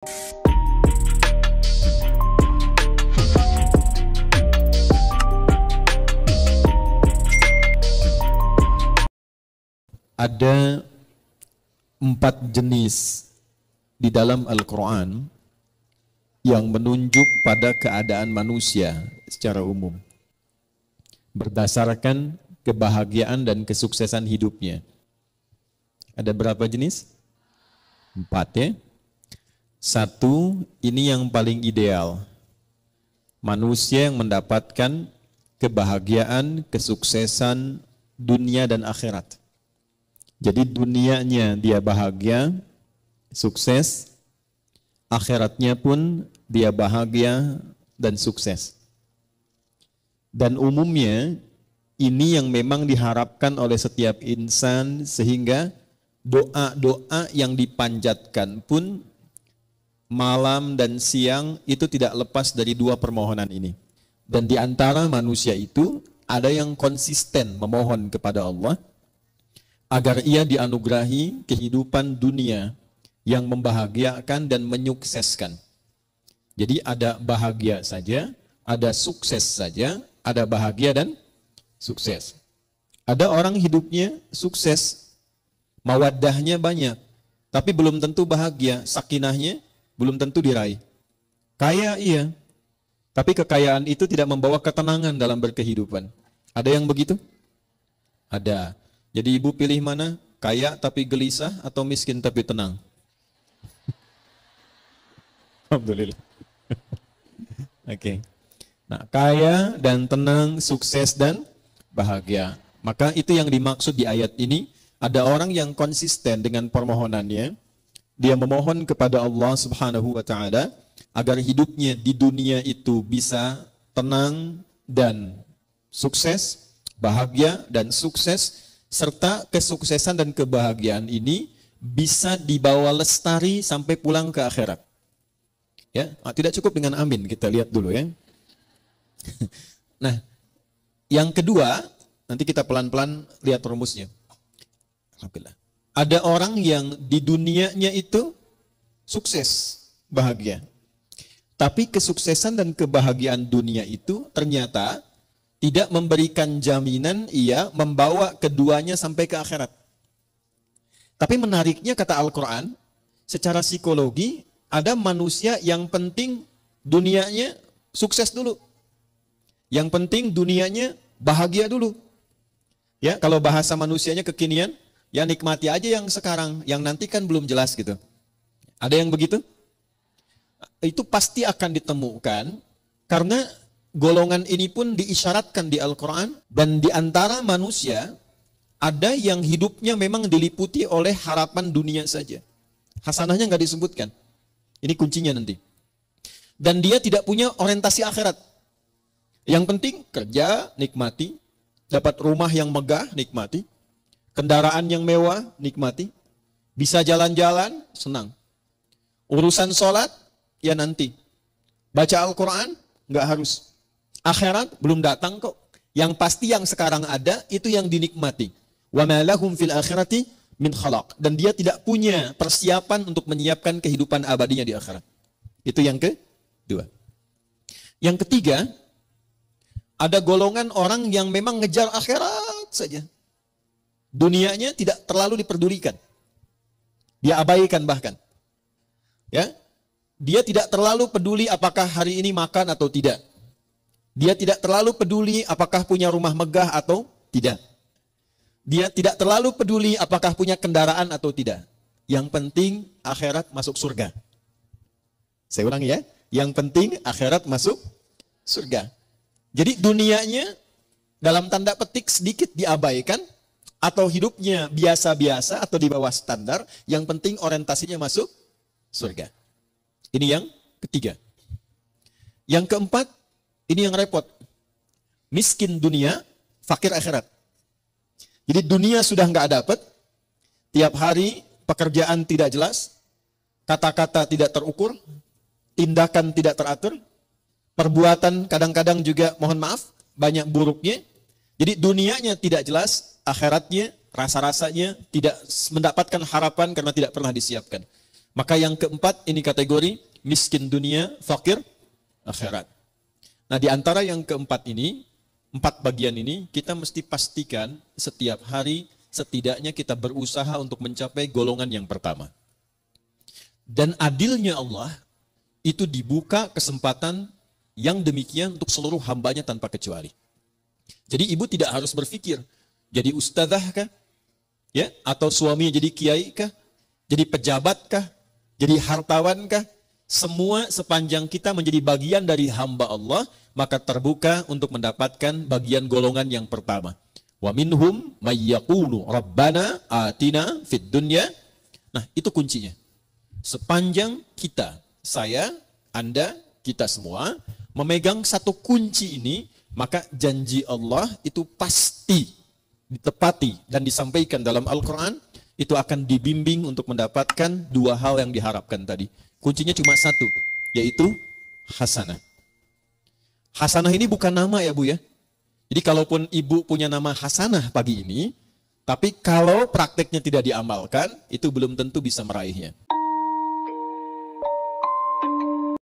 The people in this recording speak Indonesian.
Ada 4 jenis di dalam Al-Quran yang menunjuk pada keadaan manusia secara umum berdasarkan kebahagiaan dan kesuksesan hidupnya. Ada berapa jenis? 4 ya. 1, ini yang paling ideal. Manusia yang mendapatkan kebahagiaan, kesuksesan dunia dan akhirat. Jadi dunianya dia bahagia, sukses, akhiratnya pun dia bahagia dan sukses. Dan umumnya ini yang memang diharapkan oleh setiap insan, sehingga doa-doa yang dipanjatkan pun malam dan siang itu tidak lepas dari 2 permohonan ini. Dan di antara manusia itu ada yang konsisten memohon kepada Allah agar ia dianugerahi kehidupan dunia yang membahagiakan dan menyukseskan. Jadi ada bahagia saja, ada sukses saja, ada bahagia dan sukses. Ada orang hidupnya sukses, mawaddahnya banyak, tapi belum tentu bahagia, sakinahnya belum tentu diraih. Kaya iya, tapi kekayaan itu tidak membawa ketenangan dalam berkehidupan. Ada yang begitu? Ada. Jadi ibu pilih mana? Kaya tapi gelisah atau miskin tapi tenang? Alhamdulillah. Oke. Nah, kaya dan tenang, sukses dan bahagia. Maka itu yang dimaksud di ayat ini. Ada orang yang konsisten dengan permohonannya. Dia memohon kepada Allah Subhanahu wa Ta'ala agar hidupnya di dunia itu bisa tenang dan sukses, bahagia dan sukses, serta kesuksesan dan kebahagiaan ini bisa dibawa lestari sampai pulang ke akhirat. Ya, tidak cukup dengan amin, kita lihat dulu ya. Nah, yang kedua, nanti kita pelan-pelan lihat rumusnya. Alhamdulillah. Ada orang yang di dunianya itu sukses, bahagia. Tapi kesuksesan dan kebahagiaan dunia itu ternyata tidak memberikan jaminan ia membawa keduanya sampai ke akhirat. Tapi menariknya kata Al-Quran, secara psikologi ada manusia yang penting dunianya sukses dulu. Yang penting dunianya bahagia dulu. Ya, kalau bahasa manusianya kekinian, ya nikmati aja yang sekarang, yang nanti kan belum jelas gitu. Ada yang begitu? Itu pasti akan ditemukan karena golongan ini pun diisyaratkan di Al-Quran, dan di antara manusia ada yang hidupnya memang diliputi oleh harapan dunia saja. Hasanahnya nggak disebutkan. Ini kuncinya nanti. Dan dia tidak punya orientasi akhirat. Yang penting kerja, nikmati. Dapat rumah yang megah, nikmati. Kendaraan yang mewah, nikmati. Bisa jalan-jalan, senang. Urusan sholat, ya nanti. Baca Al-Quran, nggak harus. Akhirat belum datang kok. Yang pasti yang sekarang ada itu yang dinikmati. Wa ma lahum fil akhirati min khalaq. Dan dia tidak punya persiapan untuk menyiapkan kehidupan abadinya di akhirat. Itu yang kedua. Yang ketiga, ada golongan orang yang memang ngejar akhirat saja. Dunianya tidak terlalu diperdulikan. Dia abaikan bahkan. Ya. Dia tidak terlalu peduli apakah hari ini makan atau tidak. Dia tidak terlalu peduli apakah punya rumah megah atau tidak. Dia tidak terlalu peduli apakah punya kendaraan atau tidak. Yang penting akhirat masuk surga. Saya ulangi ya. Yang penting akhirat masuk surga. Jadi dunianya dalam tanda petik sedikit diabaikan, atau hidupnya biasa-biasa atau di bawah standar. Yang penting orientasinya masuk surga. Ini yang ketiga. Yang keempat, ini yang repot. Miskin dunia, fakir akhirat. Jadi dunia sudah nggak dapat, tiap hari pekerjaan tidak jelas, kata-kata tidak terukur, tindakan tidak teratur, perbuatan kadang-kadang juga mohon maaf, banyak buruknya. Jadi dunianya tidak jelas, akhiratnya, rasa-rasanya tidak mendapatkan harapan karena tidak pernah disiapkan. Maka yang keempat ini kategori miskin dunia, fakir akhirat. Nah, di antara yang keempat ini, 4 bagian ini, kita mesti pastikan setiap hari setidaknya kita berusaha untuk mencapai golongan yang pertama. Dan adilnya Allah, itu dibuka kesempatan yang demikian untuk seluruh hambanya tanpa kecuali. Jadi ibu tidak harus berpikir, jadi ustadzah kah? Ya, atau suaminya jadi kiai kah? Jadi pejabat kah? Jadi hartawan kah? Semua sepanjang kita menjadi bagian dari hamba Allah, maka terbuka untuk mendapatkan bagian golongan yang pertama. Wa minhum may yaqulu rabbana atina fid dunya. Nah, itu kuncinya. Sepanjang kita, saya, Anda, kita semua memegang satu kunci ini, maka janji Allah itu pasti ditepati dan disampaikan dalam Al-Quran, itu akan dibimbing untuk mendapatkan 2 hal yang diharapkan tadi. Kuncinya cuma satu, yaitu hasanah. Hasanah ini bukan nama ya Bu ya. Jadi kalaupun ibu punya nama hasanah pagi ini, tapi kalau prakteknya tidak diamalkan, itu belum tentu bisa meraihnya.